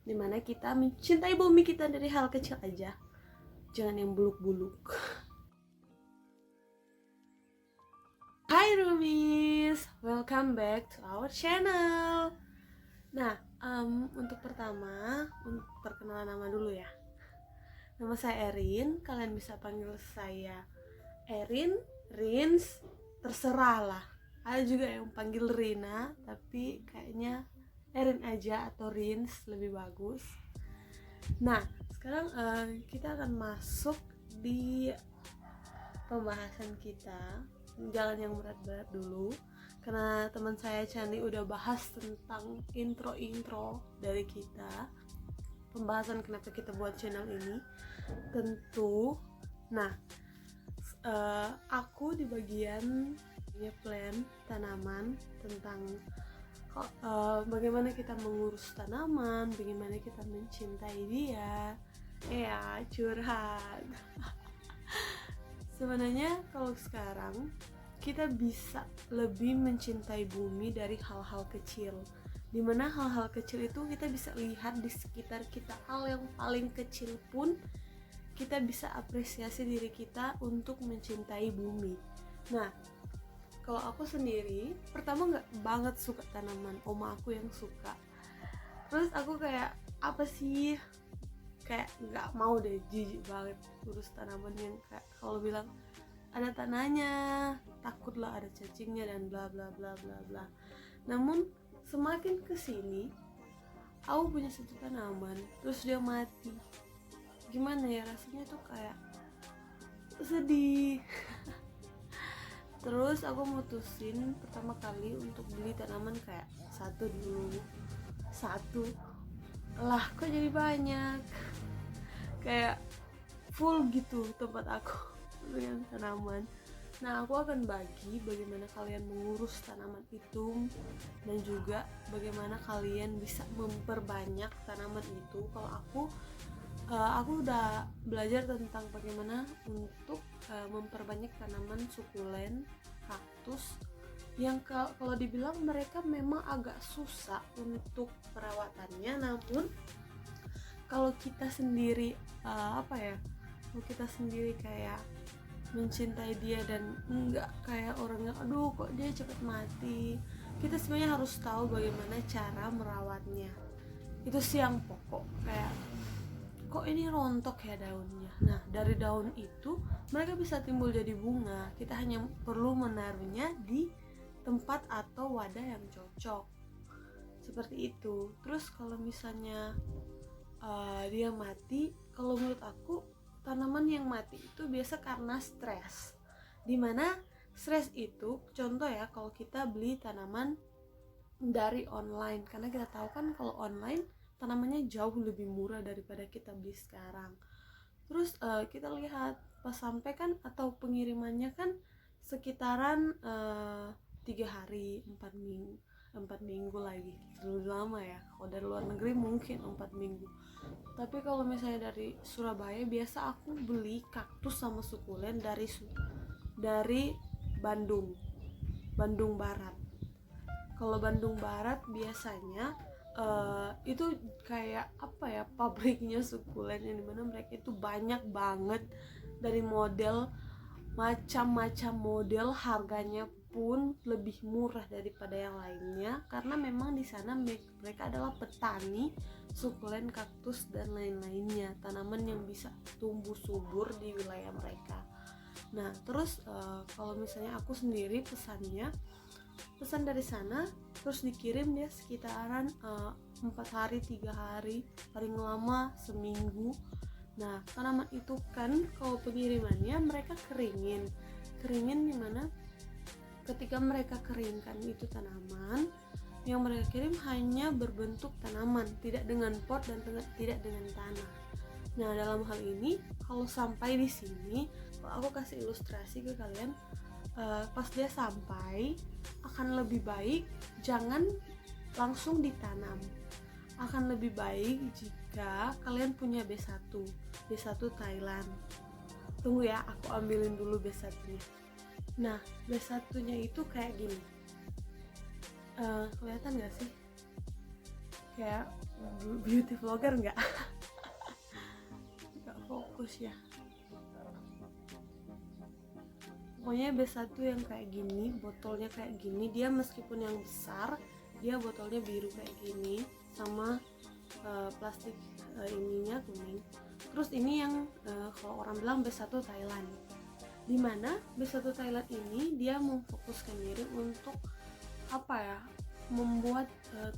dimana kita mencintai bumi kita dari hal kecil aja, jangan yang buluk-buluk. Hai Rumis, welcome back to our channel. Nah, untuk pertama, perkenalan nama dulu ya. Nama saya Erin, kalian bisa panggil saya Erin, Rins, terserah lah. Ada juga yang panggil Rina, tapi kayaknya Erin aja atau Rins lebih bagus. Nah, sekarang kita akan masuk di pembahasan kita. Jangan yang berat-berat dulu, karena teman saya Chani udah bahas tentang intro dari kita. Pembahasan kenapa kita buat channel ini. Tentu, nah, aku di bagian plan tanaman, tentang bagaimana kita mengurus tanaman, bagaimana kita mencintai dia. Ya, curhat. Sebenarnya kalau sekarang kita bisa lebih mencintai bumi dari hal-hal kecil, dimana hal-hal kecil itu kita bisa lihat di sekitar kita. Hal yang paling kecil pun kita bisa apresiasi diri kita untuk mencintai bumi. Nah, kalau aku sendiri pertama nggak banget suka tanaman, oma aku yang suka. Terus aku kayak apa sih, kayak nggak mau deh, jijik banget urus tanaman yang kayak kalau bilang ada tanahnya takutlah ada cacingnya dan bla bla bla bla bla. Namun semakin kesini aku punya satu tanaman terus dia mati, gimana ya, rasanya tuh kayak sedih. Terus aku mutusin pertama kali untuk beli tanaman kayak satu dulu. Satu lah kok jadi banyak, kayak full gitu tempat aku dengan tanaman. Nah, aku akan bagi bagaimana kalian mengurus tanaman itu dan juga bagaimana kalian bisa memperbanyak tanaman itu. Kalau aku udah belajar tentang bagaimana untuk memperbanyak tanaman sukulen, kaktus, yang kalau dibilang mereka memang agak susah untuk perawatannya. Namun kalau kita sendiri kalau kita sendiri kayak mencintai dia dan enggak kayak orangnya aduh kok dia cepet mati, kita sebenarnya harus tahu bagaimana cara merawatnya. Itu sih yang pokok, kayak kok ini rontok ya daunnya. Nah, dari daun itu mereka bisa timbul jadi bunga. Kita hanya perlu menaruhnya di tempat atau wadah yang cocok, seperti itu. Terus kalau misalnya dia mati, kalau menurut aku tanaman yang mati itu biasa karena stres. Dimana stres itu, contoh ya, kalau kita beli tanaman dari online, karena kita tahu kan kalau online tanamannya jauh lebih murah daripada kita beli sekarang. Terus kita lihat pas sampai kan, atau pengirimannya kan sekitaran 3 hari 4 minggu lagi, terlalu lama ya. Kalau dari luar negeri mungkin 4 minggu, tapi kalau misalnya dari Surabaya biasa aku beli kaktus sama sukulen dari Bandung Barat. Kalau Bandung Barat biasanya itu kayak apa ya, pabriknya sukulen, yang dimana mereka itu banyak banget dari model, macam-macam model, harganya pun lebih murah daripada yang lainnya, karena memang di sana mereka adalah petani sukulen, kaktus dan lain-lainnya, tanaman yang bisa tumbuh subur di wilayah mereka. Nah, terus kalau misalnya aku sendiri pesan dari sana, terus dikirim dia sekitaran 4 hari 3 hari, paling lama seminggu. Nah, tanaman itu kan kalau pengirimannya mereka keringin dimana ketika mereka keringkan itu tanaman, yang mereka kirim hanya berbentuk tanaman, tidak dengan pot dan tidak dengan tanah. Nah, dalam hal ini kalau sampai di sini, aku kasih ilustrasi ke kalian. Pas dia sampai, akan lebih baik jangan langsung ditanam. Akan lebih baik jika kalian punya B1 Thailand. Tunggu ya, aku ambilin dulu B1-nya. Nah, B1-nya itu kayak gini. Kelihatan gak sih? kayak beauty vlogger nggak fokus ya. Pokoknya B1 yang kayak gini, botolnya kayak gini, dia meskipun yang besar, dia botolnya biru kayak gini, sama plastik ininya kuning. Terus ini yang kalau orang bilang B1 Thailand, dimana B1 Thailand ini dia memfokuskan diri untuk apa ya, membuat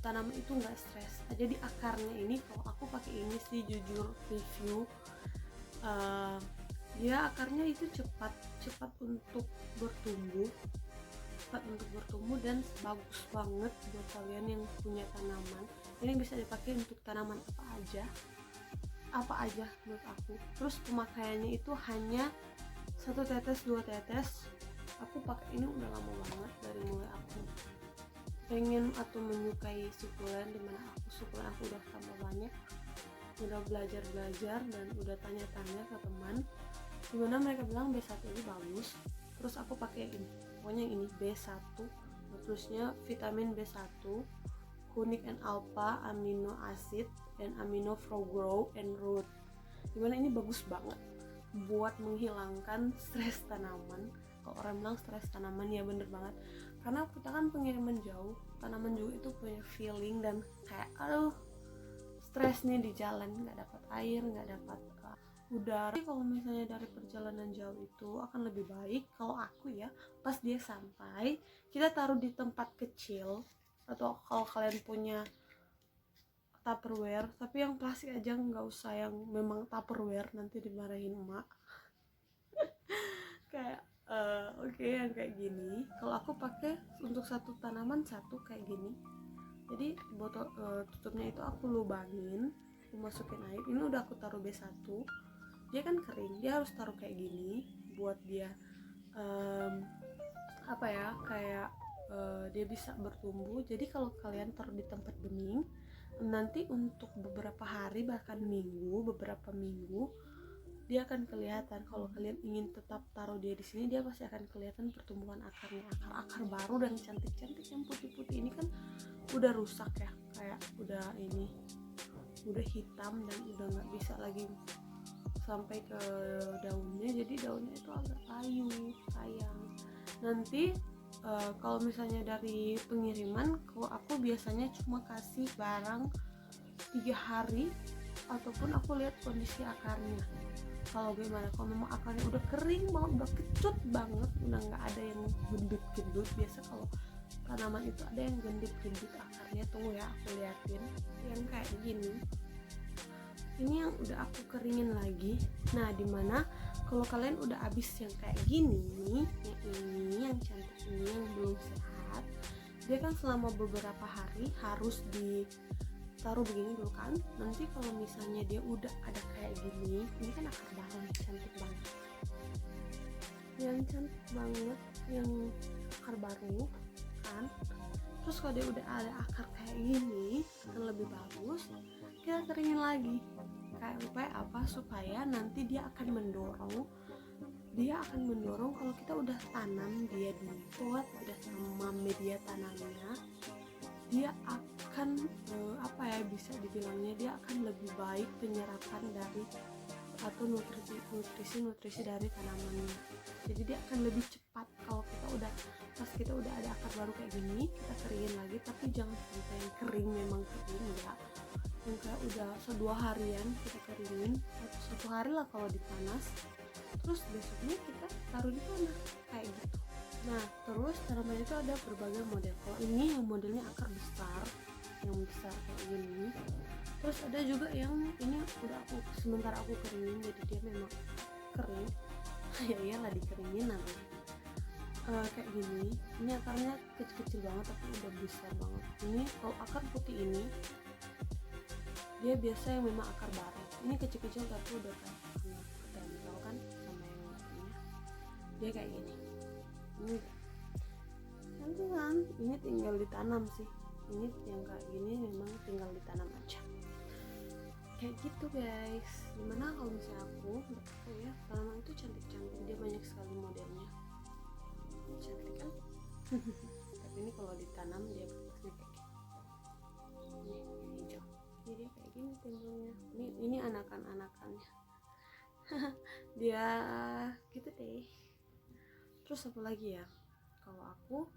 tanaman itu nggak stres. Jadi akarnya ini, kalau aku pakai ini sih jujur review, dia akarnya itu cepat untuk bertumbuh, dan bagus banget buat kalian yang punya tanaman. Ini bisa dipakai untuk tanaman apa aja menurut aku. Terus pemakaiannya itu hanya 1 tetes 2 tetes. Aku pakai ini udah lama banget, dari mulai aku pengen atau menyukai sukulen, dimana sukulen aku udah tambah banyak, udah belajar dan udah tanya-tanya ke teman, dimana mereka bilang B1 ini bagus. Terus aku pakai ini, pokoknya ini B1, terusnya vitamin B1, Hunic and Alpha amino acid dan amino grow and root, dimana ini bagus banget buat menghilangkan stres tanaman. Kalau orang bilang stres tanaman, ya bener banget, karena kita kan pengiriman jauh, tanaman juga itu punya feeling dan kayak aduh stres nih di jalan, nggak dapat air, nggak dapat udara. Kalau misalnya dari perjalanan jauh itu akan lebih baik kalau aku ya, pas dia sampai kita taruh di tempat kecil, atau kalau kalian punya Tupperware, tapi yang plastik aja, nggak usah yang memang Tupperware, nanti dimarahin emak. Kayak oke, yang kayak gini. Kalau aku pakai untuk satu tanaman satu kayak gini. Jadi botol tutupnya itu aku lubangin, aku masukin air. Ini udah aku taruh B1. Dia kan kering, dia harus taruh kayak gini buat dia apa ya, kayak dia bisa bertumbuh. Jadi kalau kalian taruh di tempat bening, nanti untuk beberapa hari bahkan beberapa minggu dia akan kelihatan. Kalau kalian ingin tetap taruh dia di sini, dia pasti akan kelihatan pertumbuhan akarnya, akar baru dan cantik-cantik yang putih-putih. Ini kan udah rusak ya, kayak udah hitam dan udah nggak bisa lagi sampai ke daunnya, jadi daunnya itu agak layu, sayang. Nanti kalau misalnya dari pengiriman, kalau aku biasanya cuma kasih barang 3 hari, ataupun aku lihat kondisi akarnya. Kalau gimana, kalau memang akarnya udah kering banget, udah kecut banget, udah nggak ada yang gendut-gendut. Biasa kalau tanaman itu ada yang gendut-gendut akarnya, tunggu ya aku liatin. Yang kayak gini, ini yang udah aku keringin lagi. Nah, dimana kalau kalian udah habis yang kayak gini, yang cantik ini, yang belum sehat, dia kan selama beberapa hari harus ditaruh begini dulu kan. Nanti kalau misalnya dia udah ada kayak gini, ini kan akar baru yang cantik banget, yang akar baru kan. Terus kalau dia udah ada akar kayak gini, akan lebih bagus kita keringin lagi. Kayak upaya apa, supaya nanti dia akan mendorong kalau kita udah tanam dia di pot, udah sama media tanamnya, dia akan bisa dibilangnya dia akan lebih baik penyerapan dari atau nutrisi dari tanamannya. Jadi dia akan lebih cepat. Kalau pas kita udah ada akar baru kayak gini, kita keringin lagi, tapi jangan sampai yang kering memang kering ya, yang kayak udah 2 harian kita keringin, atau 1 hari lah kalau dipanas, terus besoknya kita taruh di tanah kayak gitu. Nah, terus tanaman itu ada berbagai model. Kalau ini yang modelnya akar besar, yang besar kayak gini. Terus ada juga yang ini udah sementara aku keringin, jadi dia memang kering. Ya iyalah, dikeringin namanya. Kayak gini. Ini akarnya kecil-kecil banget tapi udah besar banget. Ini kalau akar putih ini, dia biasa yang memang akar baru. Ini kecil-kecil tapi udah kayak ketempel kan sama yang lainnya. Dia kayak gini. Ini nanti kan ini tinggal ditanam sih. Ini yang kayak gini memang tinggal ditanam aja. Kayak gitu guys. Gimana kalau misalnya aku ya, tanaman itu cantik-cantik, dia banyak sekali modelnya, cantik kan. Tapi ini kalau ditanam dia bentuknya kayak gini. Ini hijau. jadi kayak gini timbulnya. Ini anakannya dia gitu deh. Terus apa lagi ya, kalau aku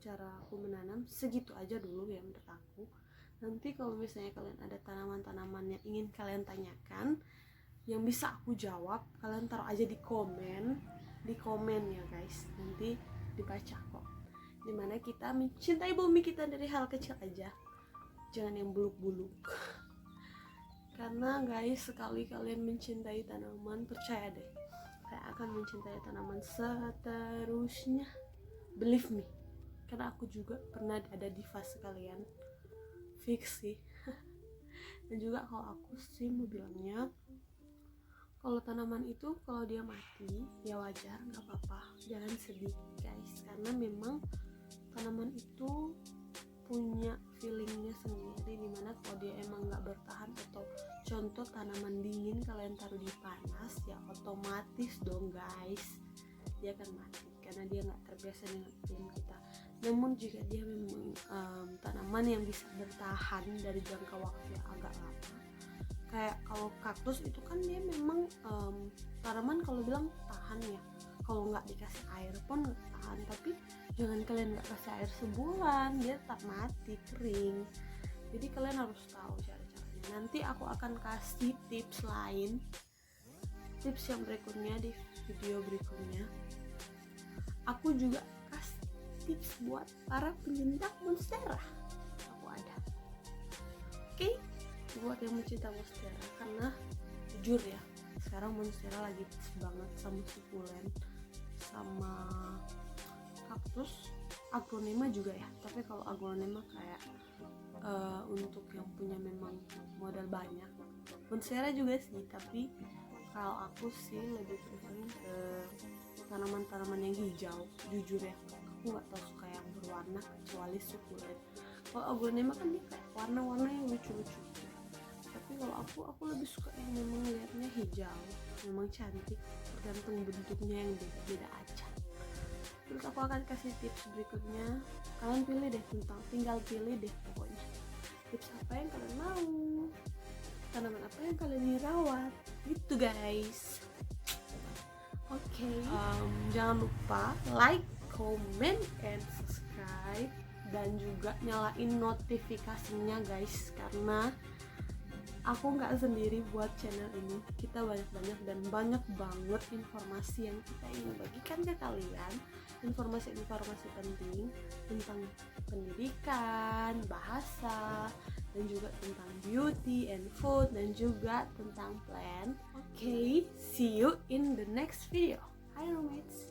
cara aku menanam segitu aja dulu ya menurut aku. Nanti kalau misalnya kalian ada tanaman-tanaman yang ingin kalian tanyakan yang bisa aku jawab, kalian taruh aja di komen ya guys, nanti dibaca kok. Dimana kita mencintai bumi kita dari hal kecil aja, jangan yang buluk-buluk. Karena guys, sekali kalian mencintai tanaman, percaya deh, kalian akan mencintai tanaman seterusnya. Believe me, karena aku juga pernah ada di fase kalian, fix sih. Dan juga kalau aku sih mau bilangnya, kalau tanaman itu kalau dia mati ya wajar, nggak apa-apa, jangan sedih guys, karena memang tanaman itu punya feelingnya sendiri, dimana kalau dia emang nggak bertahan, atau contoh tanaman dingin kalian taruh di panas ya otomatis dong guys dia akan mati karena dia nggak terbiasa dengan iklim kita. Namun jika dia memang tanaman yang bisa bertahan dari jangka waktu yang agak lama, kayak kalau kaktus itu kan dia memang tanaman kalau bilang tahan ya, kalau nggak dikasih air pun nggak tahan. Tapi jangan kalian nggak kasih air sebulan, dia tetap mati, kering. Jadi kalian harus tahu cara-caranya. Nanti aku akan kasih tips lain, tips yang berikutnya di video berikutnya. Aku juga kasih tips buat para pencinta monstera, aku ada. Oke? Buat yang mencinta monstera, karena jujur ya, sekarang monstera lagi banget sama sukulen, sama kaktus, aglonema juga ya. Tapi kalau aglonema kayak untuk yang punya memang modal banyak. Monstera juga sih, tapi kalau aku sih lebih prefer ke tanaman-tanaman yang hijau. Jujur ya, aku nggak tahu suka yang berwarna kecuali sukulen. Kalau aglonema kan dia kayak warna-warna yang lucu-lucu. Tapi kalau aku lebih suka yang memang lihatnya hijau, memang cantik, tergantung bentuknya yang beda-beda aja. Terus aku akan kasih tips berikutnya, kalian pilih deh, tinggal pilih deh pokoknya tips apa yang kalian mau, tanaman apa yang kalian rawat gitu guys. Oke. Jangan lupa like, comment, and subscribe, dan juga nyalain notifikasinya guys, karena aku nggak sendiri buat channel ini, kita banyak-banyak dan banyak banget informasi yang kita ingin bagikan ke kalian, informasi-informasi penting tentang pendidikan, bahasa, dan juga tentang beauty and food, dan juga tentang plant. Okay, see you in the next video. Hi roommates.